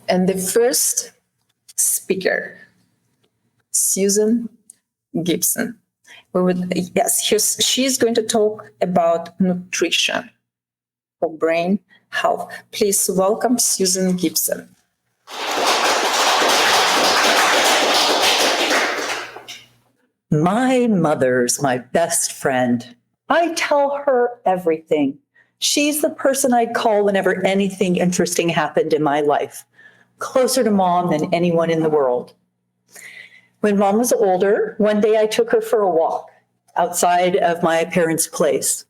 And the first speaker, Susan Gibson. She's going to talk about nutrition for brain health. Please welcome Susan Gibson. My mother's my best friend. I tell her everything. She's the person I'd call whenever anything interesting happened in my life. Closer to Mom than anyone in the world. When Mom was older, one day I took her for a walk outside of my parents' place.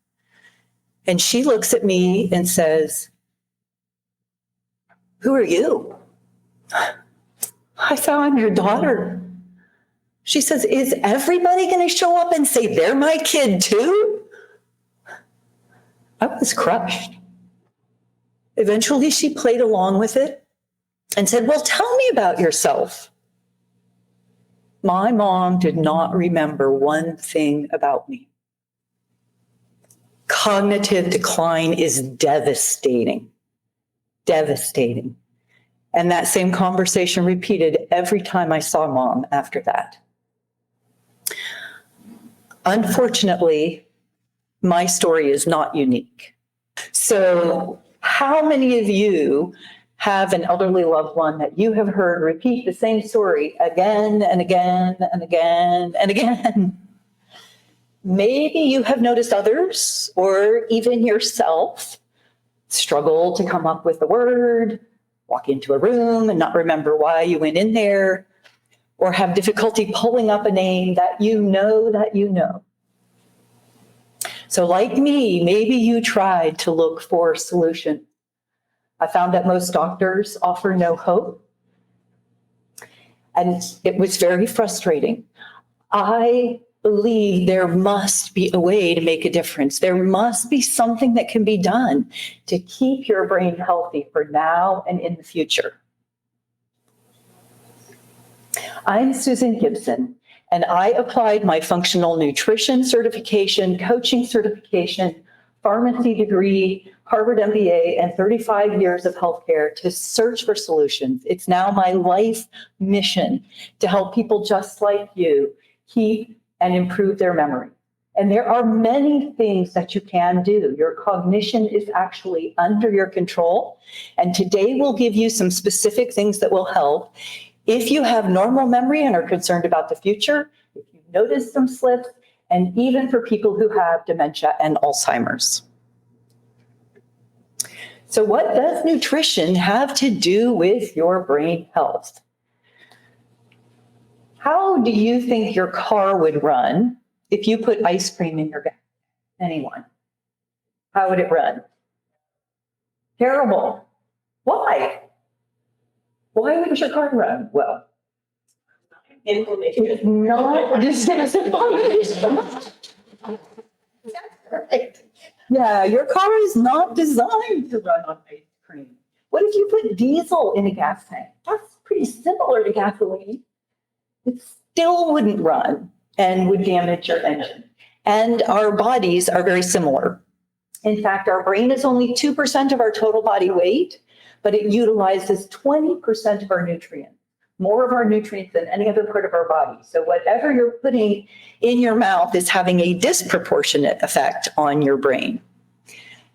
And she looks at me and says, "Who are you?" I said, "I'm your daughter." She says, "Is everybody going to show up and say they're my kid too?" I was crushed. Eventually, she played along with it and said, "Well, tell me about yourself." My mom did not remember one thing about me. Cognitive decline is devastating, devastating. And that same conversation repeated every time I saw Mom after that. Unfortunately, my story is not unique. So how many of you have an elderly loved one that you have heard repeat the same story again and again and again and again? Maybe you have noticed others or even yourself struggle to come up with a word, walk into a room and not remember why you went in there, or have difficulty pulling up a name that you know that you know. So like me, maybe you tried to look for a solution. I found that most doctors offer no hope. And it was very frustrating. I believe there must be a way to make a difference. There must be something that can be done to keep your brain healthy for now and in the future. I'm Susan Gibson, and I applied my functional nutrition certification, coaching certification, pharmacy degree, Harvard MBA, and 35 years of healthcare to search for solutions. It's now my life mission to help people just like you keep and improve their memory. And there are many things that you can do. Your cognition is actually under your control. And today we'll give you some specific things that will help. If you have normal memory and are concerned about the future, if you notice some slips, and even for people who have dementia and Alzheimer's. So what does nutrition have to do with your brain health? How do you think your car would run if you put ice cream in your gas? Anyone? How would it run? Terrible. Why? Why wouldn't your car run well? Inflammation. Not just inflammation. That's right. Yeah, your car is not designed to run on ice cream. What if you put diesel in a gas tank? That's pretty similar to gasoline. It still wouldn't run and would damage your engine. And our bodies are very similar. In fact, our brain is only 2% of our total body weight, but it utilizes 20% of our nutrients, more of our nutrients than any other part of our body. So whatever you're putting in your mouth is having a disproportionate effect on your brain.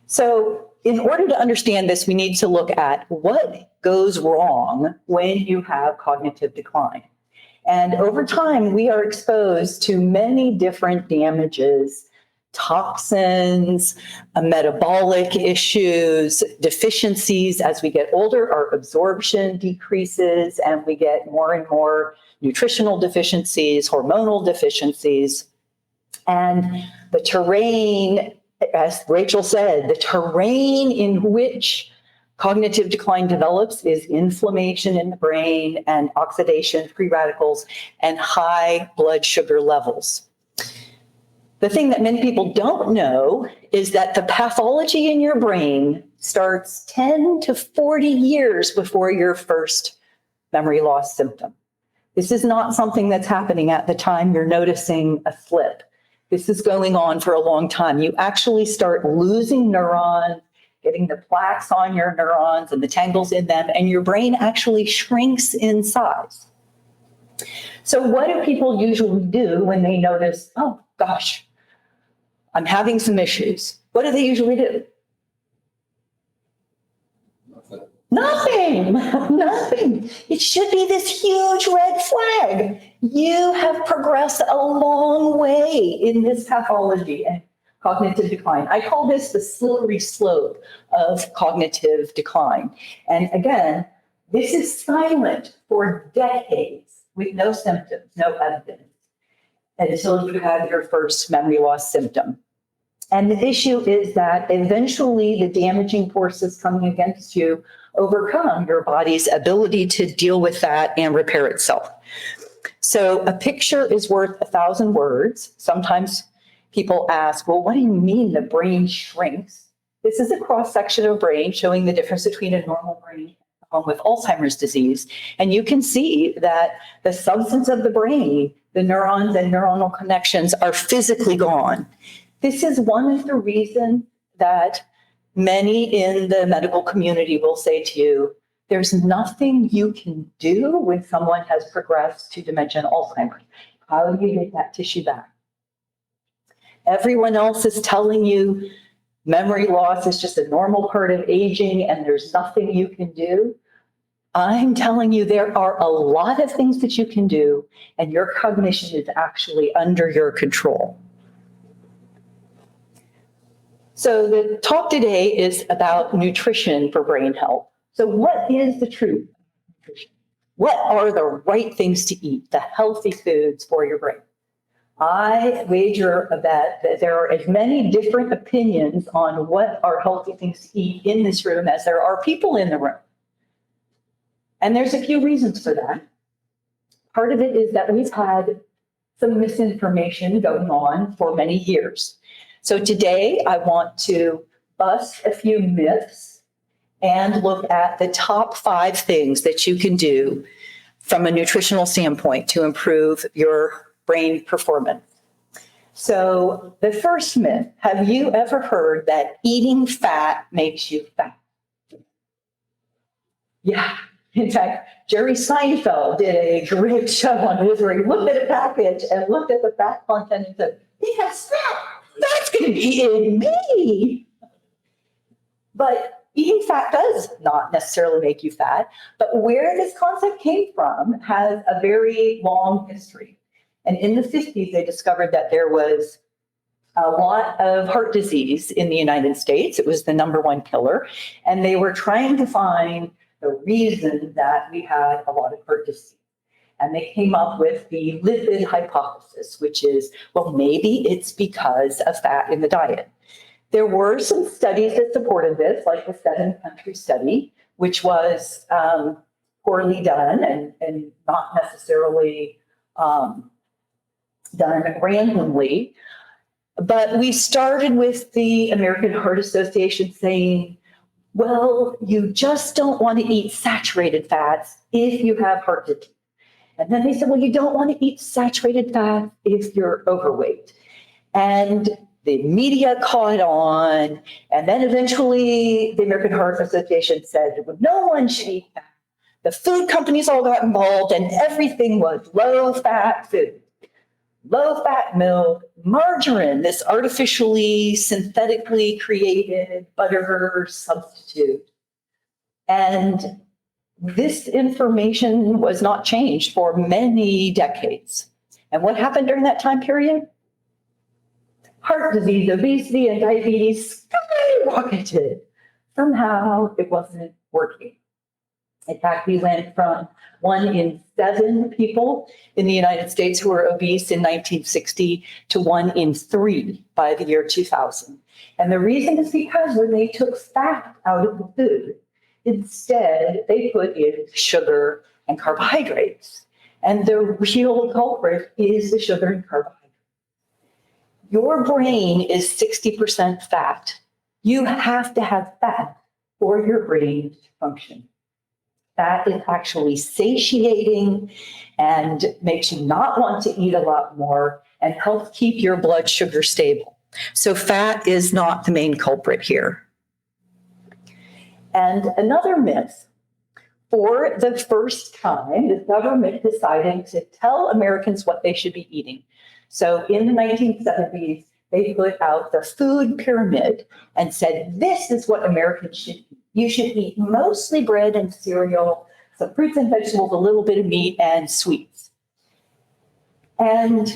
So in order to understand this, we need to look at what goes wrong when you have cognitive decline. And over time, we are exposed to many different damages, toxins, metabolic issues, deficiencies. As we get older, our absorption decreases and we get more and more nutritional deficiencies, hormonal deficiencies. And the terrain, as Rachel said, the terrain in which cognitive decline develops is inflammation in the brain and oxidation, free radicals, and high blood sugar levels. The thing that many people don't know is that the pathology in your brain starts 10 to 40 years before your first memory loss symptom. This is not something that's happening at the time you're noticing a slip. This is going on for a long time. You actually start losing neurons getting the plaques on your neurons and the tangles in them, and your brain actually shrinks in size. So what do people usually do when they notice, oh gosh, I'm having some issues? What do they usually do? Nothing. Nothing. It should be this huge red flag. You have progressed a long way in this pathology and cognitive decline. I call this the slippery slope of cognitive decline. And again, this is silent for decades with no symptoms, no evidence, until you have your first memory loss symptom. And the issue is that eventually the damaging forces coming against you overcome your body's ability to deal with that and repair itself. So a picture is worth 1,000 words. Sometimes people ask, well, what do you mean the brain shrinks? This is a cross-section of brain showing the difference between a normal brain and one with Alzheimer's disease. And you can see that the substance of the brain, the neurons and neuronal connections, are physically gone. This is one of the reasons that many in the medical community will say to you, there's nothing you can do when someone has progressed to dementia and Alzheimer's. How do you get that tissue back? Everyone else is telling you memory loss is just a normal part of aging and there's nothing you can do. I'm telling you there are a lot of things that you can do, and your cognition is actually under your control. So the talk today is about nutrition for brain health. So what is the truth of nutrition? What are the right things to eat, the healthy foods for your brain? I wager a bet that there are as many different opinions on what are healthy things to eat in this room as there are people in the room. And there's a few reasons for that. Part of it is that we've had some misinformation going on for many years. So today I want to bust a few myths and look at the top 5 things that you can do from a nutritional standpoint to improve your brain performance. So the first myth, have you ever heard that eating fat makes you fat? Yeah. In fact, Jerry Seinfeld did a great show on this where he looked at a package and looked at the fat content and said, it has fat. That's going to be in me. But eating fat does not necessarily make you fat. But where this concept came from has a very long history. And in the 50s, they discovered that there was a lot of heart disease in the United States. It was the #1 killer. And they were trying to find the reason that we had a lot of heart disease. And they came up with the lipid hypothesis, which is, well, maybe it's because of fat in the diet. There were some studies that supported this, like the 7-country study, which was poorly done and not necessarily done randomly. But we started with the American Heart Association saying, well, you just don't want to eat saturated fats if you have heart disease. And then they said, well, you don't want to eat saturated fat if you're overweight. And the media caught on. And then eventually the American Heart Association said, well, no one should eat fat. The food companies all got involved and everything was low-fat food. Low-fat milk, margarine, this artificially, synthetically created butter substitute. And this information was not changed for many decades. And what happened during that time period? Heart disease, obesity, and diabetes skyrocketed. Somehow it wasn't working. In fact, we went from 1 in 7 people in the United States who were obese in 1960 to 1 in 3 by the year 2000. And the reason is because when they took fat out of the food, instead they put in sugar and carbohydrates. And the real culprit is the sugar and carbohydrates. Your brain is 60% fat. You have to have fat for your brain to function. Fat is actually satiating and makes you not want to eat a lot more and helps keep your blood sugar stable. So fat is not the main culprit here. And another myth, for the first time, the government decided to tell Americans what they should be eating. So in the 1970s, they put out the food pyramid and said, this is what Americans should eat. You should eat mostly bread and cereal, some fruits and vegetables, a little bit of meat, and sweets. And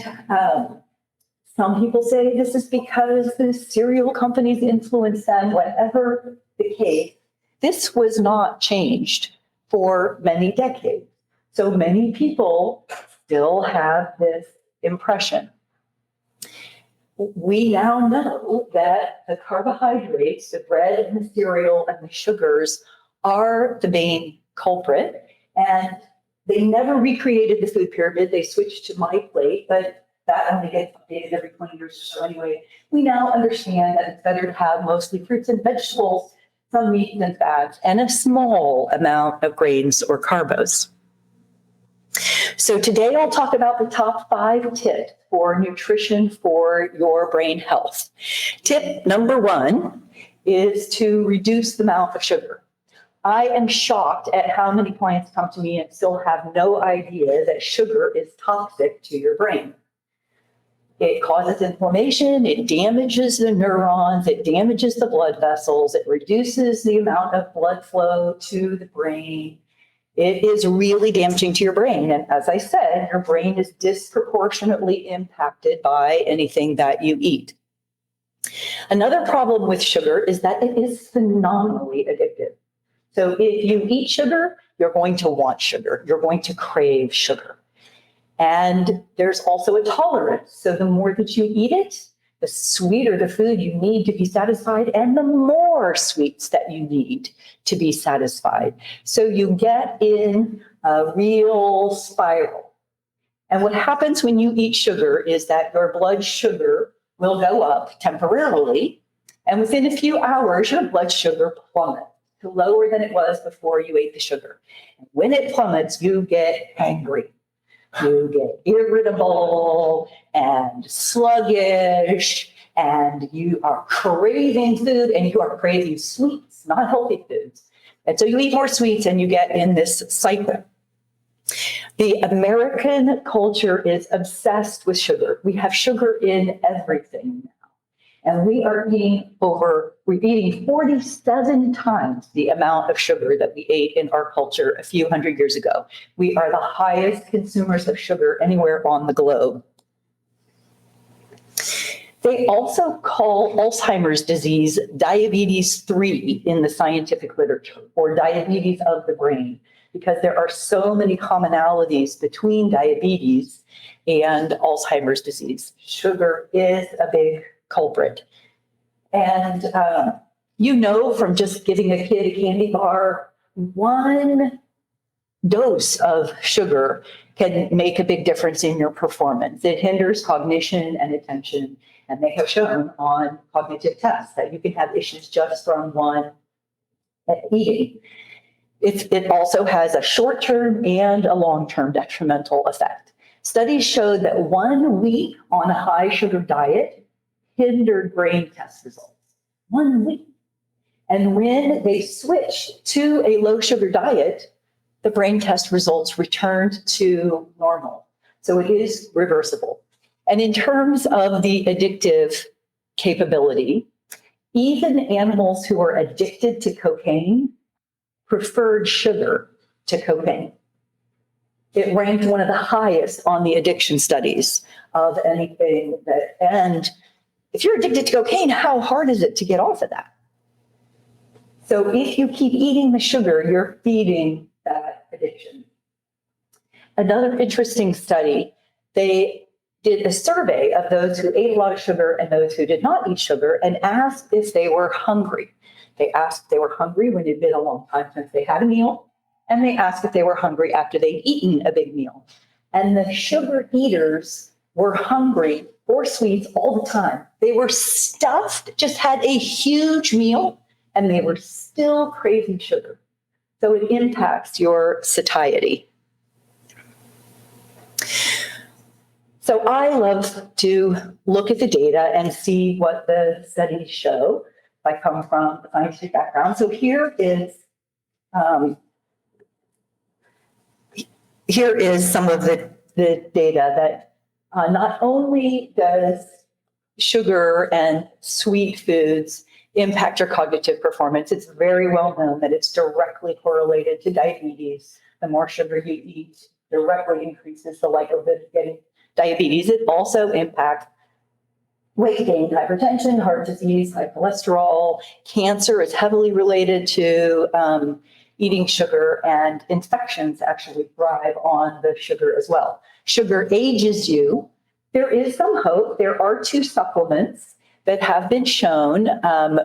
some people say this is because the cereal companies influence them, whatever the case. This was not changed for many decades. So many people still have this impression. We now know that the carbohydrates, the bread and the cereal and the sugars are the main culprit. And they never recreated the food pyramid. They switched to My Plate, but that only gets updated every 20 years or so anyway. We now understand that it's better to have mostly fruits and vegetables, some meat and fats, and a small amount of grains or carbos. So today I'll talk about the top 5 tips for nutrition for your brain health. Tip number 1 is to reduce the amount of sugar. I am shocked at how many clients come to me and still have no idea that sugar is toxic to your brain. It causes inflammation, it damages the neurons, it damages the blood vessels, it reduces the amount of blood flow to the brain. It is really damaging to your brain. And as I said, your brain is disproportionately impacted by anything that you eat. Another problem with sugar is that it is phenomenally addictive. So if you eat sugar, you're going to want sugar. You're going to crave sugar. And there's also a tolerance. So the more that you eat it, the sweeter the food you need to be satisfied, and the more sweets that you need to be satisfied. So you get in a real spiral. And what happens when you eat sugar is that your blood sugar will go up temporarily, and within a few hours, your blood sugar plummets to lower than it was before you ate the sugar. And when it plummets, you get angry. You get irritable and sluggish, and you are craving food, and you are craving sweets, not healthy foods. And so you eat more sweets and you get in this cycle. The American culture is obsessed with sugar. We have sugar in everything now. And we're eating 47 times the amount of sugar that we ate in our culture a few hundred years ago. We are the highest consumers of sugar anywhere on the globe. They also call Alzheimer's disease diabetes 3 in the scientific literature, or diabetes of the brain, because there are so many commonalities between diabetes and Alzheimer's disease. Sugar is a big culprit. And you know from just giving a kid a candy bar, one dose of sugar can make a big difference in your performance. It hinders cognition and attention. And they have shown on cognitive tests that you can have issues just from one eating. It also has a short-term and a long-term detrimental effect. Studies showed that 1 week on a high sugar diet hindered brain test results. 1 week. And when they switched to a low sugar diet, the brain test results returned to normal. So it is reversible. And in terms of the addictive capability, even animals who are addicted to cocaine preferred sugar to cocaine. It ranked one of the highest on the addiction studies of anything that, and if you're addicted to cocaine, how hard is it to get off of that? So if you keep eating the sugar, you're feeding that addiction. Another interesting study, they did a survey of those who ate a lot of sugar and those who did not eat sugar and asked if they were hungry. They asked if they were hungry when it had been a long time since they had a meal, and they asked if they were hungry after they'd eaten a big meal. And the sugar eaters were hungry for sweets all the time. They were stuffed, just had a huge meal, and they were still craving sugar. So it impacts your satiety. So I love to look at the data and see what the studies show. I come from a scientific background. So here is some of the data that not only does sugar and sweet foods impact your cognitive performance, it's very well known that it's directly correlated to diabetes. The more sugar you eat directly increases the likelihood of getting diabetes. It also impacts weight gain, hypertension, heart disease, high cholesterol. Cancer is heavily related to eating sugar, and infections actually thrive on the sugar as well. Sugar ages you. There is some hope. There are 2 supplements that have been shown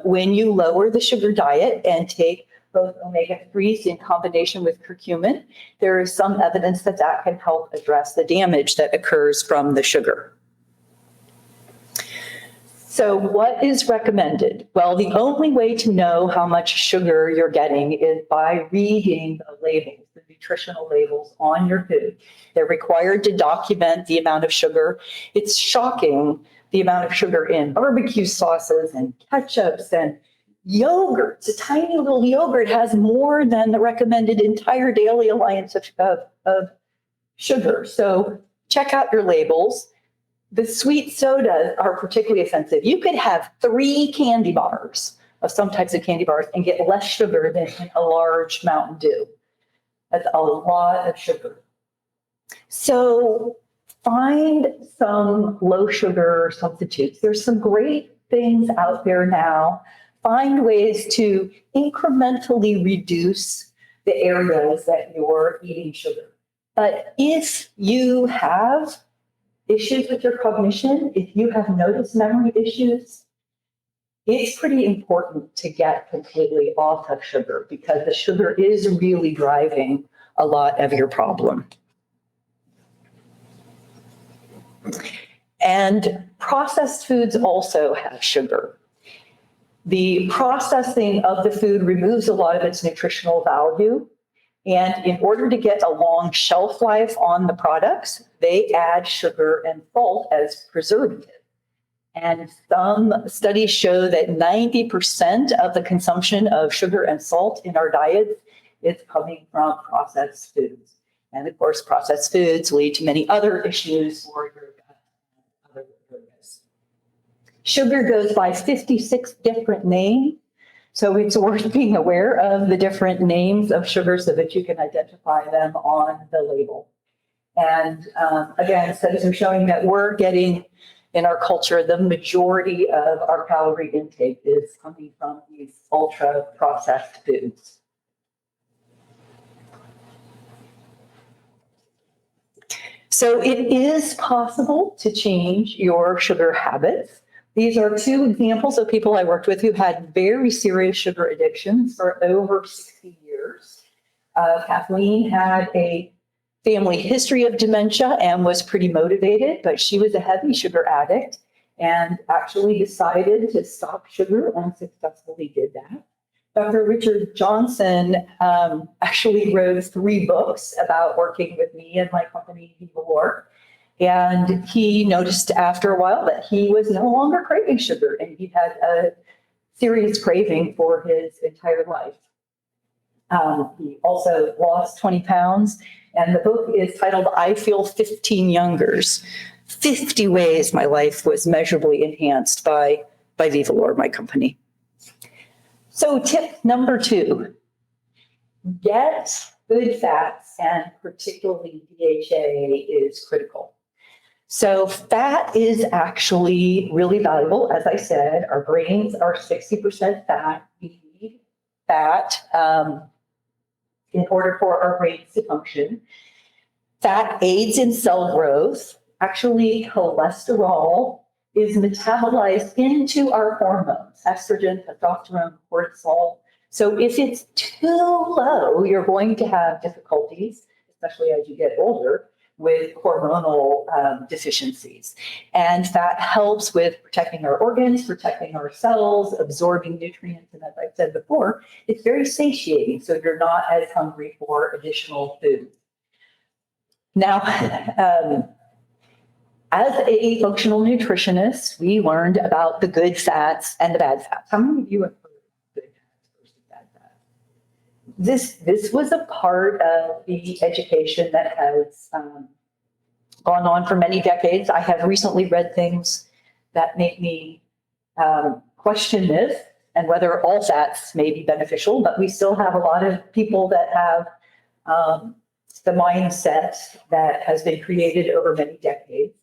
when you lower the sugar diet and take both omega-3s in combination with curcumin. There is some evidence that that can help address the damage that occurs from the sugar. So what is recommended? Well, the only way to know how much sugar you're getting is by reading the labels, the nutritional labels on your food. They're required to document the amount of sugar. It's shocking the amount of sugar in barbecue sauces and ketchups and yogurts. A tiny little yogurt has more than the recommended entire daily allowance of sugar. So check out your labels. The sweet sodas are particularly offensive. You could have 3 candy bars of some types of candy bars and get less sugar than in a large Mountain Dew. That's a lot of sugar. So find some low sugar substitutes. There's some great things out there now. Find ways to incrementally reduce the areas that you're eating sugar. But if you have issues with your cognition, if you have noticed memory issues, it's pretty important to get completely off of sugar because the sugar is really driving a lot of your problem. And processed foods also have sugar. The processing of the food removes a lot of its nutritional value. And in order to get a long shelf life on the products, they add sugar and salt as preservative. And some studies show that 90% of the consumption of sugar and salt in our diets is coming from processed foods. And of course, processed foods lead to many other issues for your other areas. Sugar goes by 56 different names. So it's worth being aware of the different names of sugar so that you can identify them on the label. And again, studies are showing that we're getting, in our culture, the majority of our calorie intake is coming from these ultra-processed foods. So it is possible to change your sugar habits. These are 2 examples of people I worked with who had very serious sugar addictions for over 60 years. Kathleen had a family history of dementia and was pretty motivated, but she was a heavy sugar addict and actually decided to stop sugar and successfully did that. Dr. Richard Johnson actually wrote 3 books about working with me and my company, Vivalor. And he noticed after a while that he was no longer craving sugar and he had a serious craving for his entire life. He also lost 20 pounds, and the book is titled I Feel 15 Youngers, 50 Ways My Life Was Measurably Enhanced by Vivalor, my company. So tip number 2, get good fats, and particularly DHA is critical. So fat is actually really valuable. As I said, our brains are 60% fat. We need fat in order for our brains to function. Fat aids in cell growth. Actually, cholesterol is metabolized into our hormones, estrogen, testosterone, cortisol. So if it's too low, you're going to have difficulties, especially as you get older, with hormonal deficiencies. And fat helps with protecting our organs, protecting our cells, absorbing nutrients. And as I said before, it's very satiating, so you're not as hungry for additional food. Now, As a functional nutritionist, we learned about the good fats and the bad fats. How many of you have heard of good fats versus bad fats? This was a part of the education that has gone on for many decades. I have recently read things that make me question this and whether all fats may be beneficial, but we still have a lot of people that have the mindset that has been created over many decades.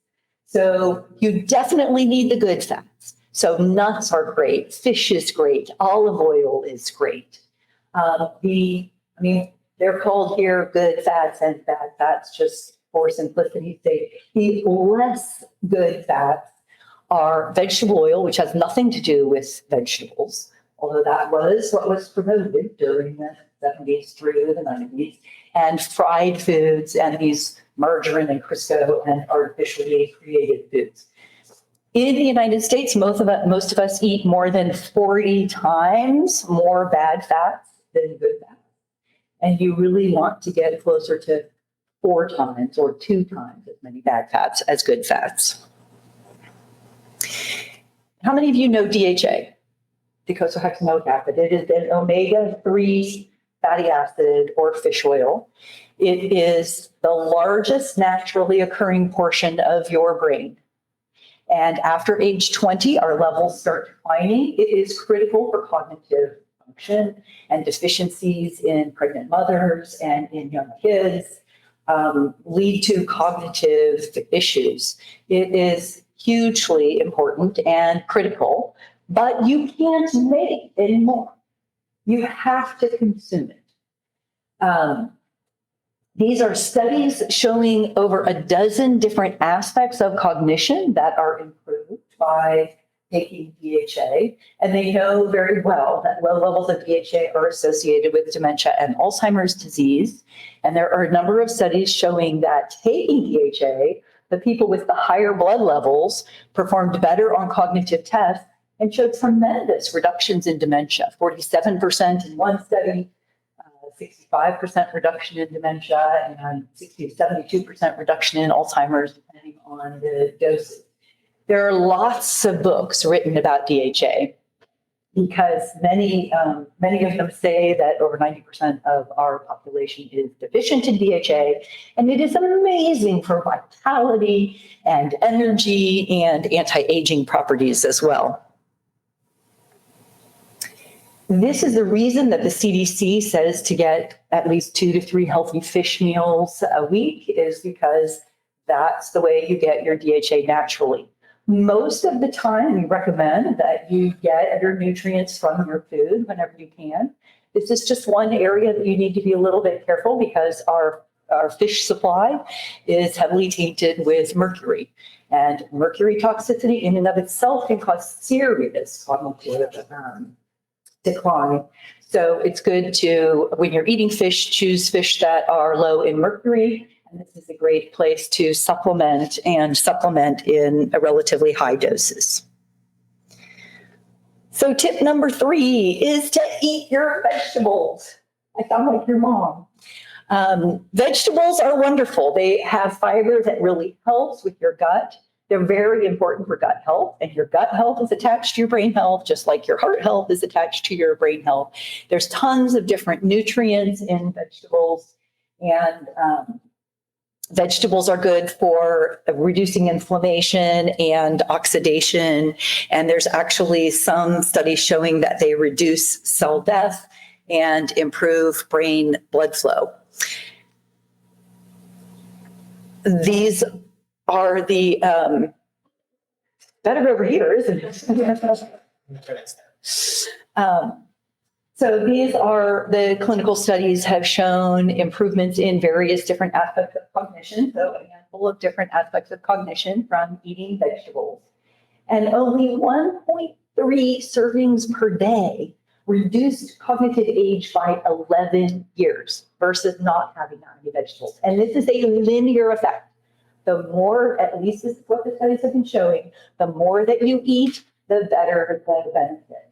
So you definitely need the good fats. So nuts are great, fish is great, olive oil is great. They're called here good fats and bad fats just for simplicity's sake. The less good fats are vegetable oil, which has nothing to do with vegetables, although that was what was promoted during the 70s through the 90s, and fried foods and these margarine and Crisco and artificially created foods. In the United States, most of us eat more than 40 times more bad fats than good fats. And you really want to get closer to 4 times or 2 times as many bad fats as good fats. How many of you know DHA? Docosahexaenoic acid. It is an omega-3 fatty acid or fish oil. It is the largest naturally occurring portion of your brain. And after age 20, our levels start declining. It is critical for cognitive function, and deficiencies in pregnant mothers and in young kids lead to cognitive issues. It is hugely important and critical, but you can't make any more. You have to consume it. These are studies showing over a dozen different aspects of cognition that are improved by taking DHA, and they know very well that low levels of DHA are associated with dementia and Alzheimer's disease. And there are a number of studies showing that taking DHA, the people with the higher blood levels performed better on cognitive tests and showed tremendous reductions in dementia, 47% in one study, 65% reduction in dementia, and 60 to 72% reduction in Alzheimer's, depending on the doses. There are lots of books written about DHA because many of them say that over 90% of our population is deficient in DHA, and it is amazing for vitality and energy and anti-aging properties as well. This is the reason that the CDC says to get at least 2 to 3 healthy fish meals a week, is because that's the way you get your DHA naturally. Most of the time, we recommend that you get your nutrients from your food whenever you can. This is just one area that you need to be a little bit careful because our fish supply is heavily tainted with mercury. And mercury toxicity in and of itself can cause serious cognitive decline. So it's good to, when you're eating fish, choose fish that are low in mercury. And this is a great place to supplement in a relatively high doses. So tip number 3 is to eat your vegetables. I sound like your mom. Vegetables are wonderful. They have fiber that really helps with your gut. They're very important for gut health, and your gut health is attached to your brain health, just like your heart health is attached to your brain health. There's tons of different nutrients in vegetables, and vegetables are good for reducing inflammation and oxidation. And there's actually some studies showing that they reduce cell death and improve brain blood flow. These are the, better over here, isn't it? So these are the clinical studies have shown improvements in various different aspects of cognition. So a handful of different aspects of cognition from eating vegetables. And only 1.3 servings per day reduced cognitive age by 11 years versus not having any vegetables. And this is a linear effect. The more, at least this is what the studies have been showing, the more that you eat, the better the benefit.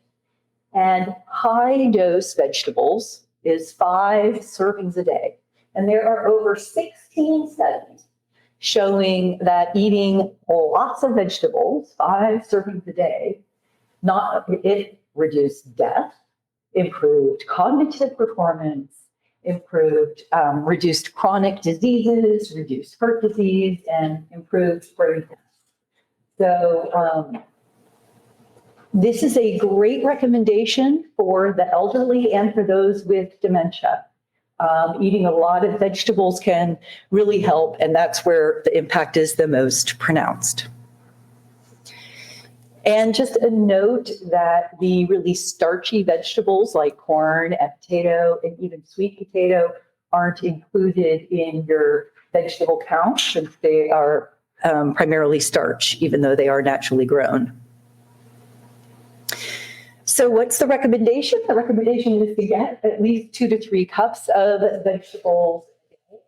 And high dose vegetables is 5 servings a day. And there are over 16 studies showing that eating lots of vegetables, 5 servings a day, it reduced death, improved cognitive performance, reduced chronic diseases, reduced heart disease, and improved brain health. So this is a great recommendation for the elderly and for those with dementia. Eating a lot of vegetables can really help, and that's where the impact is the most pronounced. And just a note that the really starchy vegetables like corn and potato and even sweet potato aren't included in your vegetable count since they are primarily starch, even though they are naturally grown. So what's the recommendation? The recommendation is to get at least 2 to 3 cups of vegetables a day.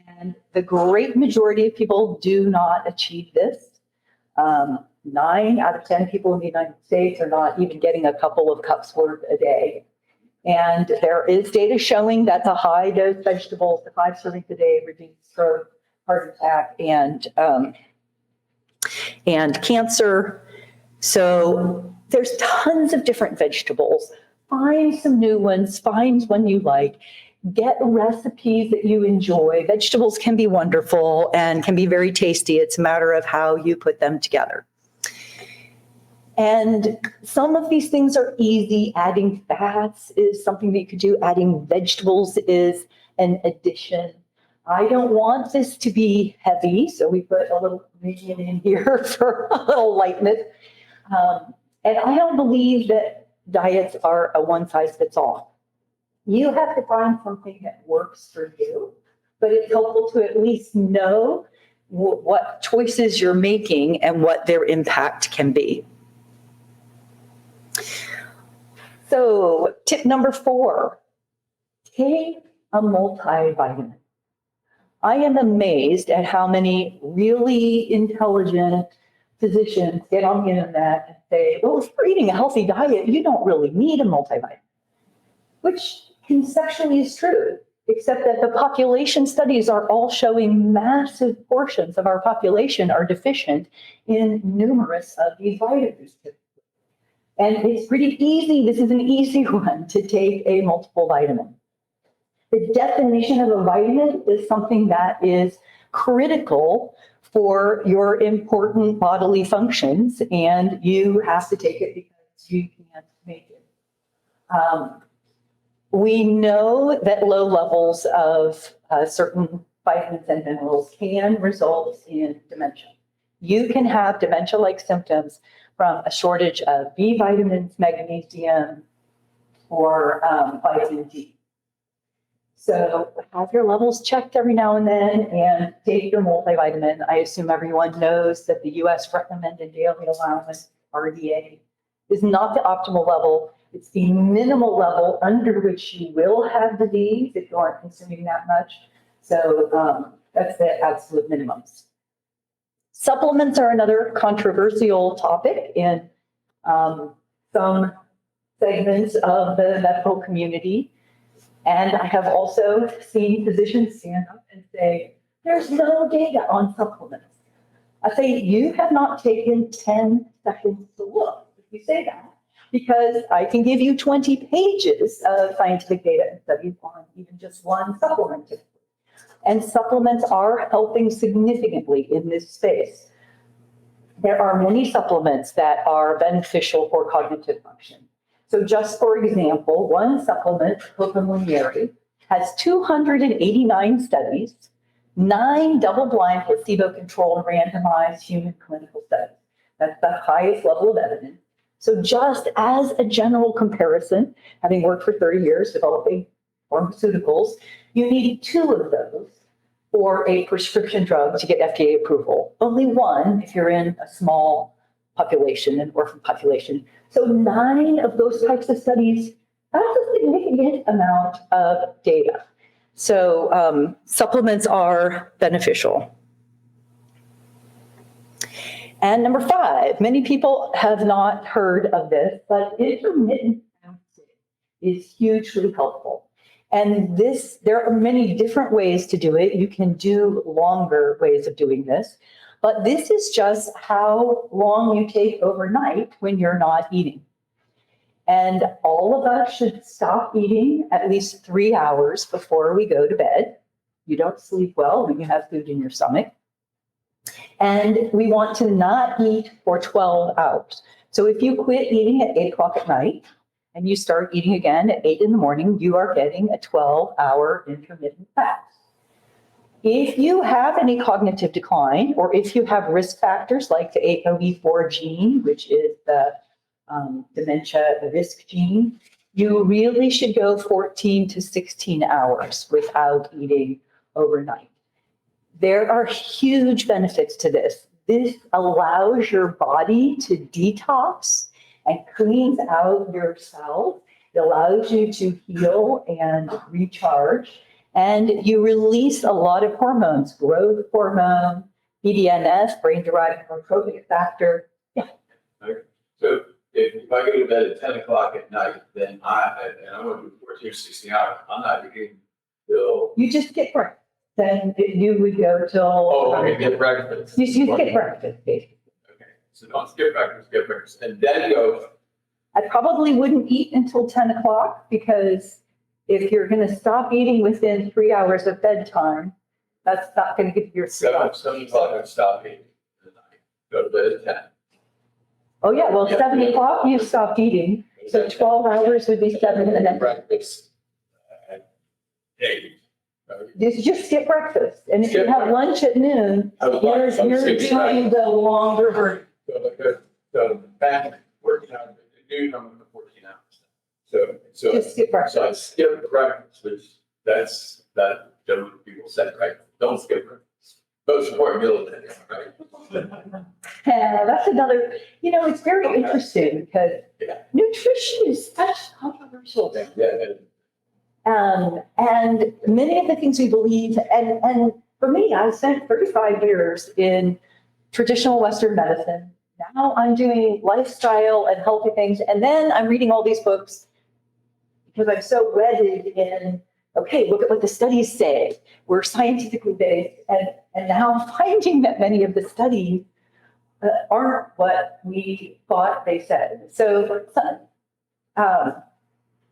And the great majority of people do not achieve this. 9 out of 10 people in the United States are not even getting a couple of cups worth a day. And there is data showing that the high dose vegetables, the 5 servings a day, reduce stroke, heart attack, and cancer. So there's tons of different vegetables. Find some new ones, find one you like, get recipes that you enjoy. Vegetables can be wonderful and can be very tasty. It's a matter of how you put them together. And some of these things are easy. Adding fats is something that you could do. Adding vegetables is an addition. I don't want this to be heavy, so we put a little ingredient in here for a little lightness. And I don't believe that diets are a one-size-fits-all. You have to find something that works for you, but it's helpful to at least know what choices you're making and what their impact can be. So tip number 4, take a multivitamin. I am amazed at how many really intelligent physicians get on the internet and say, well, if you're eating a healthy diet, you don't really need a multivitamin, which conceptually is true, except that the population studies are all showing massive portions of our population are deficient in numerous of these vitamins. And it's pretty easy, this is an easy one, to take a multiple vitamin. The definition of a vitamin is something that is critical for your important bodily functions, and you have to take it because you can't make it. We know that low levels of certain vitamins and minerals can result in dementia. You can have dementia-like symptoms from a shortage of B vitamins, magnesium, or vitamin D. So have your levels checked every now and then and take your multivitamin. I assume everyone knows that the US recommended daily allowance, RDA, is not the optimal level. It's the minimal level under which you will have disease if you aren't consuming that much. So that's the absolute minimums. Supplements are another controversial topic in some segments of the medical community. And I have also seen physicians stand up and say, there's no data on supplements. I say, you have not taken 10 seconds to look if you say that, because I can give you 20 pages of scientific data and studies on even just one supplement. And supplements are helping significantly in this space. There are many supplements that are beneficial for cognitive function. So just for example, one supplement, Copamoneri, has 289 studies, 9 double-blind placebo-controlled randomized human clinical studies. That's the highest level of evidence. So just as a general comparison, having worked for 30 years developing pharmaceuticals, you need 2 of those for a prescription drug to get FDA approval. Only 1 if you're in a small population, an orphan population. So 9 of those types of studies, that's a significant amount of data. So supplements are beneficial. And number 5, many people have not heard of this, but intermittent fasting is hugely helpful. And there are many different ways to do it. You can do longer ways of doing this, but this is just how long you take overnight when you're not eating. And all of us should stop eating at least 3 hours before we go to bed. You don't sleep well when you have food in your stomach. And we want to not eat for 12 hours. So if you quit eating at 8 o'clock at night and you start eating again at 8 in the morning, you are getting a 12-hour intermittent fast. If you have any cognitive decline, or if you have risk factors like the ApoE4 gene, which is the dementia risk gene, you really should go 14 to 16 hours without eating overnight. There are huge benefits to this. This allows your body to detox and cleans out your cells. It allows you to heal and recharge. And you release a lot of hormones, growth hormone, BDNF, brain-derived neurotrophic factor. Yeah. Okay. So if I go to bed at 10 o'clock at night, then I'm going to do 14 or 16 hours, I'm not eating till. You just get breakfast. Then you would go till. Oh, okay, get breakfast. You get breakfast, basically. Okay, so don't skip breakfast, and then go. I probably wouldn't eat until 10 o'clock because if you're going to stop eating within 3 hours of bedtime, that's not going to give your sleep. 7 o'clock, I'm stopping. Go to bed at 10. Oh, yeah, well, 7 o'clock, you stopped eating. So 12 hours would be 7 and then. Breakfast at 8. You just skip breakfast. And if you have lunch at noon, you're doing the longer version. So back working out at noon, I'm going to 14 hours. So Just skip breakfast. So I skip breakfast, which that generally people say, right? Don't skip breakfast. Most important meal of the day, right? Yeah, that's another, it's very interesting because nutrition is such a controversial thing. And many of the things we believe, and for me, I spent 35 years in traditional Western medicine. Now I'm doing lifestyle and healthy things. And then I'm reading all these books because I'm so wedded in, okay, look at what the studies say. We're scientifically based. And now I'm finding that many of the studies aren't what we thought they said. So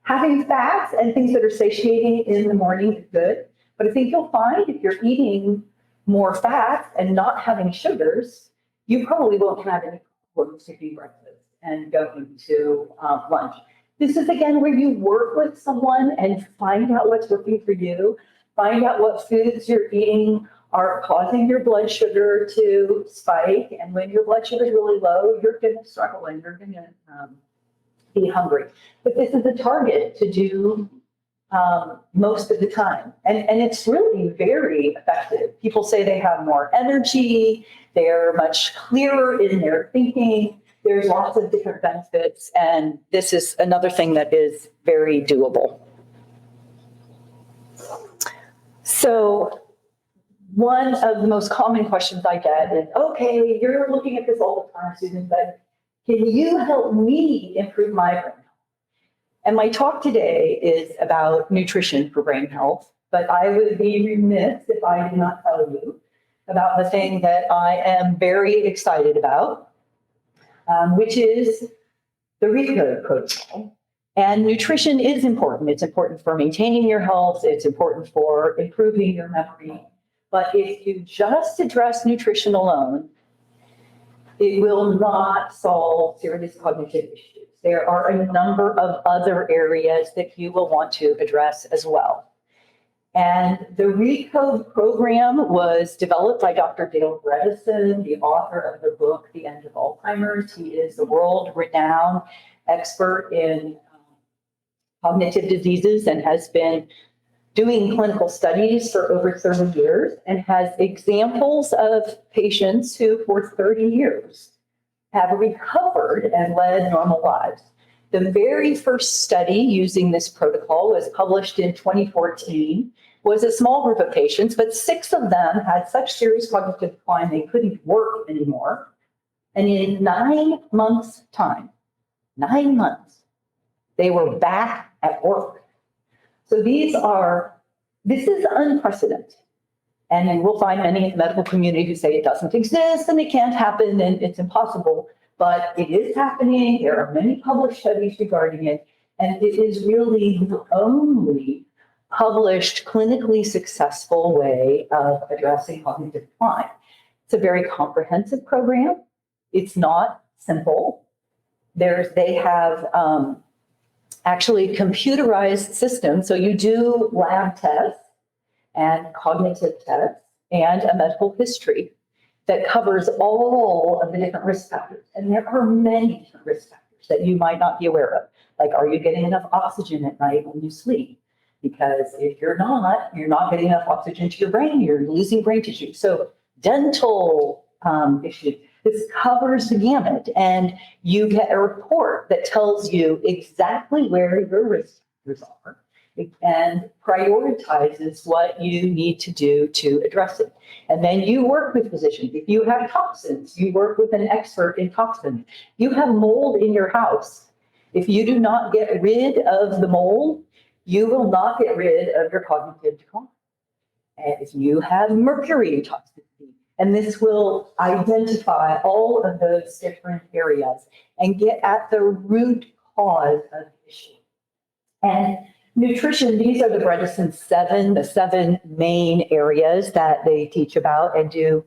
having fats and things that are satiating in the morning is good. But I think you'll find if you're eating more fats and not having sugars, you probably won't have any problems taking breakfast and going to lunch. This is, again, where you work with someone and find out what's working for you, find out what foods you're eating are causing your blood sugar to spike. And when your blood sugar is really low, you're going to struggle and you're going to be hungry. But this is a target to do most of the time. And it's really very effective. People say they have more energy, they're much clearer in their thinking. There's lots of different benefits. And this is another thing that is very doable. So one of the most common questions I get is, okay, you're looking at this all the time, Susan, but can you help me improve my brain health? And my talk today is about nutrition for brain health, but I would be remiss if I did not tell you about the thing that I am very excited about, which is the RECODE protocol. And nutrition is important. It's important for maintaining your health. It's important for improving your memory. But if you just address nutrition alone, it will not solve serious cognitive issues. There are a number of other areas that you will want to address as well. And the RECODE program was developed by Dr. Dale Bredesen, the author of the book, The End of Alzheimer's. He is a world-renowned expert in cognitive diseases and has been doing clinical studies for over 30 years and has examples of patients who for 30 years have recovered and led normal lives. The very first study using this protocol was published in 2014, was a small group of patients, but 6 of them had such serious cognitive decline they couldn't work anymore. And in 9 months' time, 9 months, they were back at work. So this is unprecedented. And then we'll find many in the medical community who say it doesn't exist and it can't happen and it's impossible, but it is happening. There are many published studies regarding it, and it is really the only published clinically successful way of addressing cognitive decline. It's a very comprehensive program. It's not simple. They have actually computerized systems. So you do lab tests and cognitive tests and a medical history that covers all of the different risk factors. And there are many different risk factors that you might not be aware of. Like, are you getting enough oxygen at night when you sleep? Because if you're not getting enough oxygen to your brain, you're losing brain tissue. So dental issues, this covers the gamut, and you get a report that tells you exactly where your risk factors are and prioritizes what you need to do to address it. And then you work with physicians. If you have toxins, you work with an expert in toxins. You have mold in your house. If you do not get rid of the mold, you will not get rid of your cognitive decline. And if you have mercury toxicity, and this will identify all of those different areas and get at the root cause of the issue. And nutrition, these are the Bredesen the seven main areas that they teach about and do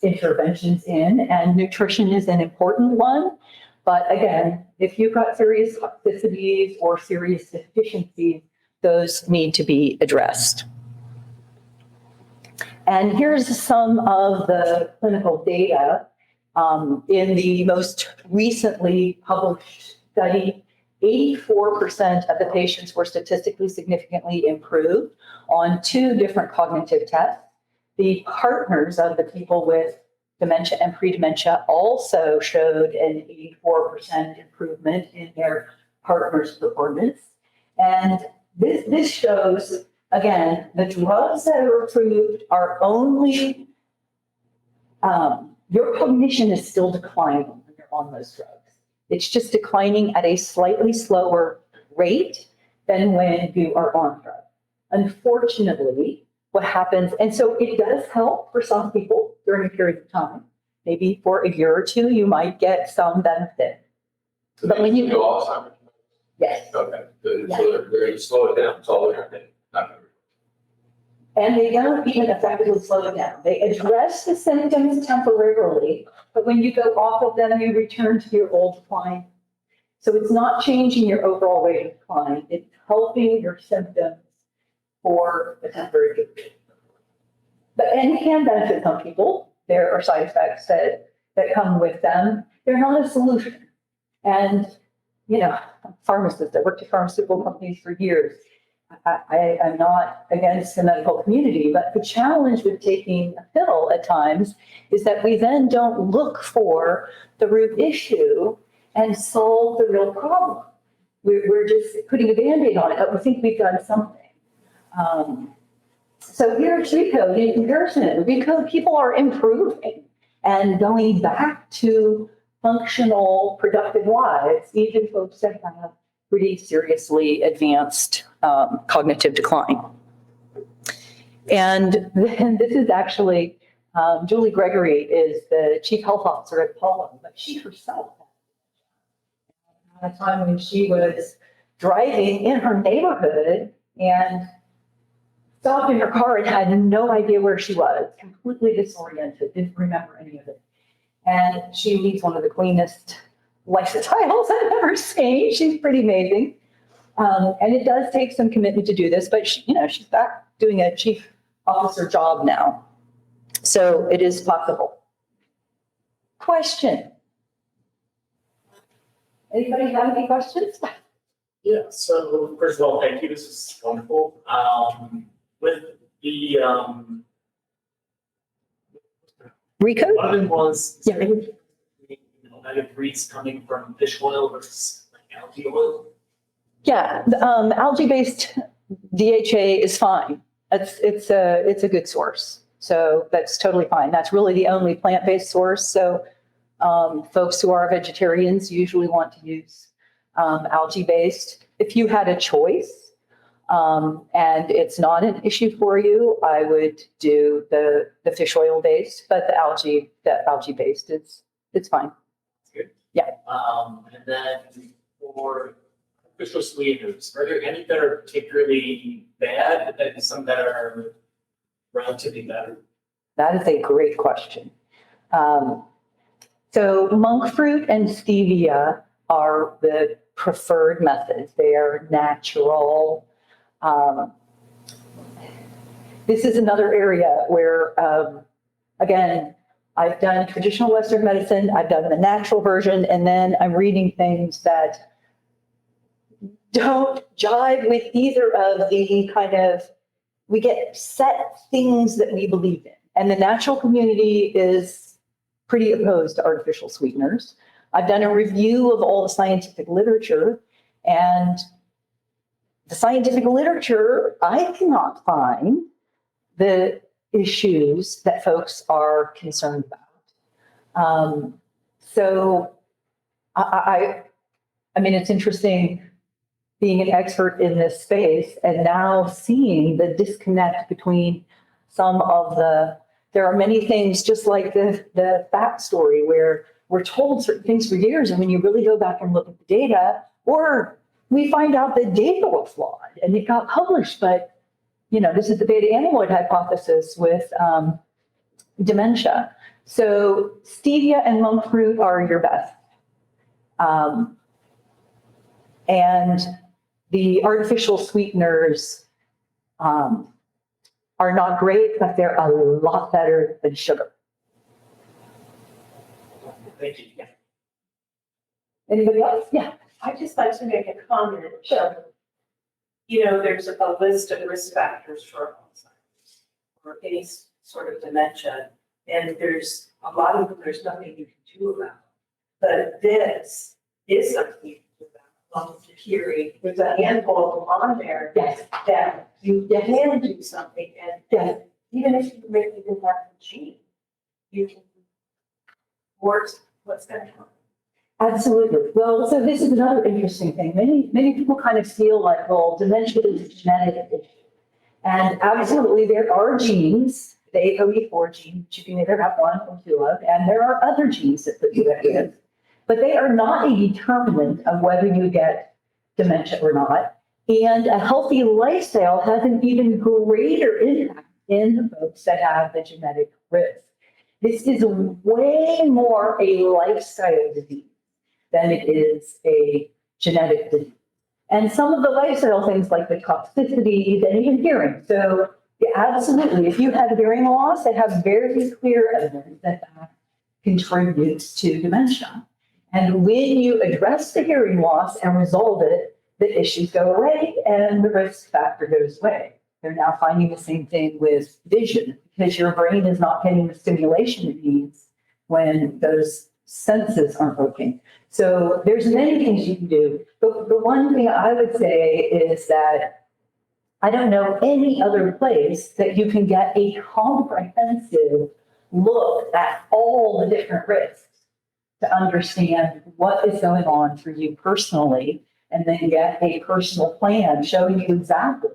interventions in. And nutrition is an important one. But again, if you've got serious toxicities or serious deficiencies, those need to be addressed. And here's some of the clinical data. In the most recently published study, 84% of the patients were statistically significantly improved on 2 different cognitive tests. The partners of the people with dementia and pre-dementia also showed an 84% improvement in their partner's performance. And this shows, again, the drugs that are approved are only, your cognition is still declining when you're on those drugs. It's just declining at a slightly slower rate than when you are on drugs. Unfortunately, what happens, and so it does help for some people during a period of time. Maybe for a year or two, you might get some benefit. So But when you go Alzheimer's? Yes. Okay, good. Yeah. So they're going to slow it down. It's all they're doing. And they don't even effectively slow it down. They address the symptoms temporarily, but when you go off of them, you return to your old decline. So it's not changing your overall rate of decline. It's helping your symptoms for a temporary period. And it can benefit some people. There are side effects that come with them. They're not a solution. And, you know, I'm a pharmacist. I worked at pharmaceutical companies for years. I'm not against the medical community, but the challenge with taking a pill at times is that we then don't look for the root issue and solve the real problem. We're just putting a Band-Aid on it, but we think we've done something. So here's RECODE in comparison. RECODE, people are improving and going back to functional, productive lives, even folks that have pretty seriously advanced cognitive decline. And then this is actually, Julie Gregory is the chief health officer at Apollo, but she herself had a time when she was driving in her neighborhood and stopped in her car and had no idea where she was, completely disoriented, didn't remember any of it. And she leads one of the cleanest lifestyles I've ever seen. She's pretty amazing. And it does take some commitment to do this, but she, she's back doing a chief officer job now. So it is possible. Question. Anybody have any questions? Yeah, so first of all, thank you. This is wonderful. With the RECODE? one of them was Yeah. omega-3s coming from fish oil versus like algae oil. Yeah, algae-based DHA is fine. It's a good source. So that's totally fine. That's really the only plant-based source. So folks who are vegetarians usually want to use algae-based. If you had a choice, and it's not an issue for you, I would do the fish oil based, but the algae based, it's fine. Good. Yeah. And then for official sweeteners, are there any that are particularly bad and some that are relatively better? That is a great question. So monk fruit and stevia are the preferred methods. They are natural. This is another area where, again, I've done traditional Western medicine, I've done the natural version, and then I'm reading things that don't jive with either of the kind of, we get set things that we believe in. And the natural community is pretty opposed to artificial sweeteners. I've done a review of all the scientific literature, and the scientific literature, I cannot find the issues that folks are concerned about. So I mean, it's interesting being an expert in this space and now seeing the disconnect between some of there are many things, just like the fat story, where we're told certain things for years, and when you really go back and look at the data, or we find out the data was flawed and it got published, but this is the beta amyloid hypothesis with dementia. So stevia and monk fruit are your best. And the artificial sweeteners are not great, but they're a lot better than sugar. Thank you. Yeah. Anybody else? Yeah. I just like to make a comment. Sure. There's a list of risk factors for Alzheimer's or any sort of dementia, and there's a lot of them there's nothing you can do about. But this is something you can do about. Along with the hearing, there's a handful of them on there Yes. that you can do something, and Yes. even if you really didn't have the gene, you can work what's going to happen. Absolutely. Well, so this is another interesting thing. Many people kind of feel like, well, dementia is a genetic issue. And absolutely, there are genes, the ApoE4 gene, which you can either have one or two of, and there are other genes that put you at risk. But they are not a determinant of whether you get dementia or not. And a healthy lifestyle has an even greater impact in the folks that have the genetic risk. This is way more a lifestyle disease than it is a genetic disease. And some of the lifestyle things like the toxicities and even hearing. So yeah, absolutely, if you have hearing loss, it has very clear evidence that that contributes to dementia. And when you address the hearing loss and resolve it, the issues go away and the risk factor goes away. They're now finding the same thing with vision, because your brain is not getting the stimulation it needs when those senses aren't working. So there's many things you can do. But the one thing I would say is that I don't know any other place that you can get a comprehensive look at all the different risks to understand what is going on for you personally, and then get a personal plan showing you exactly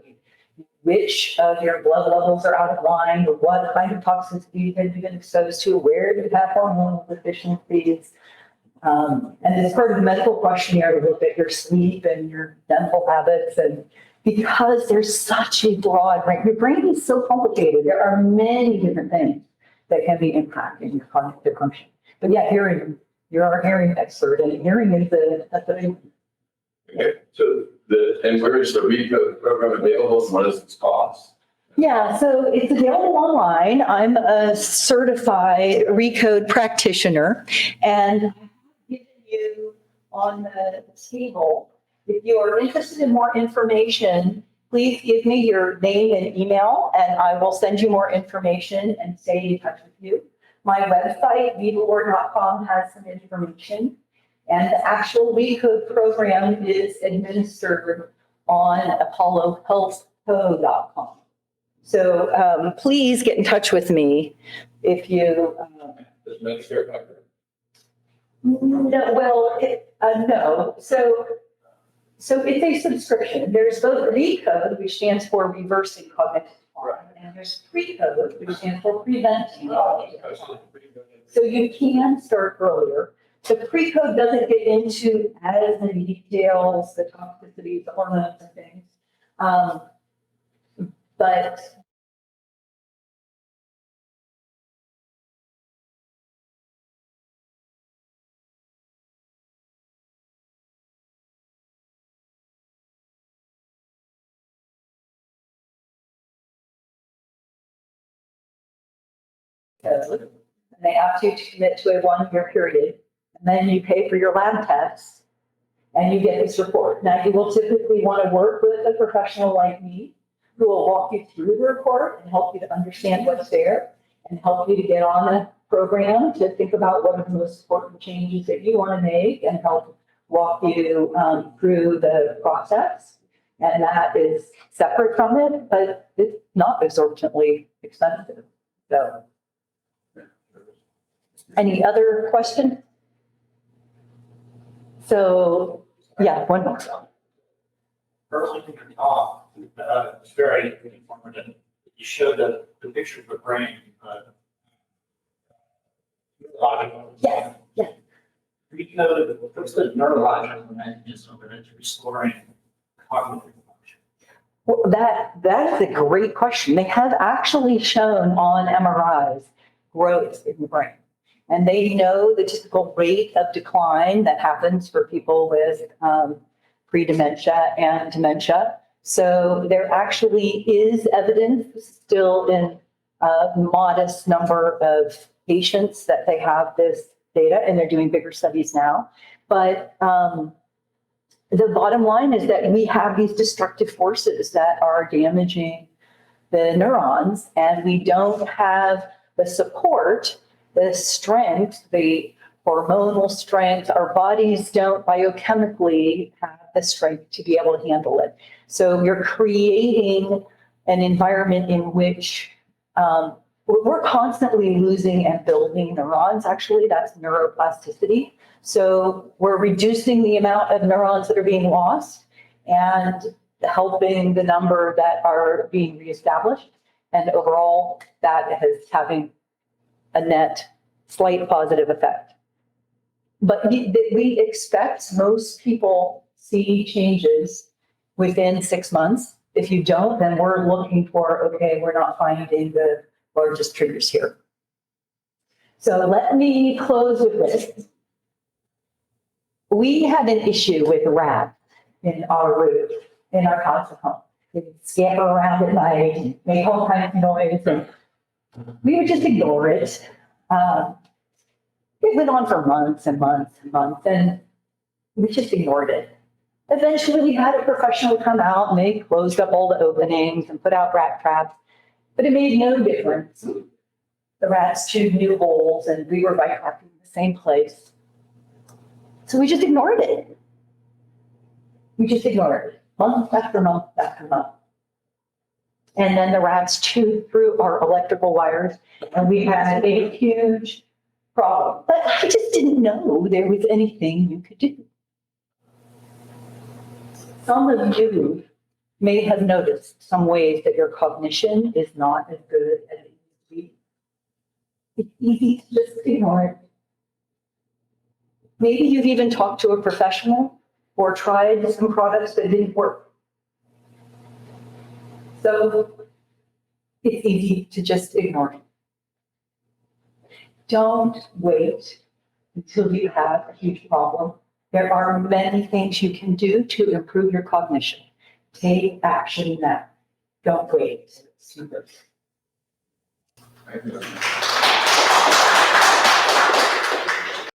which of your blood levels are out of line, or what kind of toxicity have you been exposed to, where do you have hormonal deficiencies. And as part of the medical questionnaire, to look at your sleep and your dental habits. And because there's such a broad range, your brain is so complicated. There are many different things that can be impacting your cognitive function. But yeah, hearing, you're our hearing expert, and hearing is that's the big. Okay, so and where is the recode program available, and what does it cost? Yeah, so it's available online. I'm a certified Recode practitioner, and I've given you on the table, if you are interested in more information, please give me your name and email, and I will send you more information and stay in touch with you. My website, vivalore.com, has some information, and the actual Recode program is administered on apollohealthco.com. So please get in touch with me if you. Does Medicare cover it? No, well, no. So So it's a subscription. There's both RECODE, which stands for reversing cognitive decline, and there's PRECODE, which stands for preventing cognitive decline. So you can start earlier. The PRECODE doesn't get into as many details, the toxicities, the hormones and things. But and they ask you to commit to a 1 year period, and then you pay for your lab tests, and you get this report. Now, you will typically want to work with a professional like me, who will walk you through the report and help you to understand what's there, and help you to get on a program to think about what are the most important changes that you want to make, and help walk you through the process. And that is separate from it, but it's not exorbitantly expensive. So, any other questions? So, yeah, one more. Early in your talk, it's very informative. You showed the picture of the brain. Yes, yes. Recode, what's the neurological mechanism that it's restoring cognitive function? Well, that is a great question. They have actually shown on MRIs growth in the brain. And they know the typical rate of decline that happens for people with pre-dementia and dementia. So there actually is evidence still in a modest number of patients that they have this data, and they're doing bigger studies now. But the bottom line is that we have these destructive forces that are damaging the neurons, and we don't have the support, the strength, the hormonal strength. Our bodies don't biochemically have the strength to be able to handle it. So you're creating an environment in which we're constantly losing and building neurons. Actually, that's neuroplasticity. So we're reducing the amount of neurons that are being lost and helping the number that are being reestablished. And overall, that is having a net slight positive effect. But we expect most people see changes within 6 months. If you don't, then we're looking for, okay, we're not finding the largest triggers here. So let me close with this. We had an issue with rats in our roof, in our house at home. They would scamper around at night, make all kinds of noise, and we would just ignore it. It went on for months and months and months, and we just ignored it. Eventually, we had a professional come out, and they closed up all the openings and put out rat traps, but it made no difference. The rats chewed new holes, and we were bypassing the same place. So we just ignored it. We just ignored it, month after month after month. And then the rats chewed through our electrical wires, and we had a huge problem. But I just didn't know there was anything you could do. Some of you may have noticed some ways that your cognition is not as good as it used to be. It's easy to just ignore it. Maybe you've even talked to a professional or tried some products that didn't work. So it's easy to just ignore it. Don't wait until you have a huge problem. There are many things you can do to improve your cognition. Take action now. Don't wait. Thank you.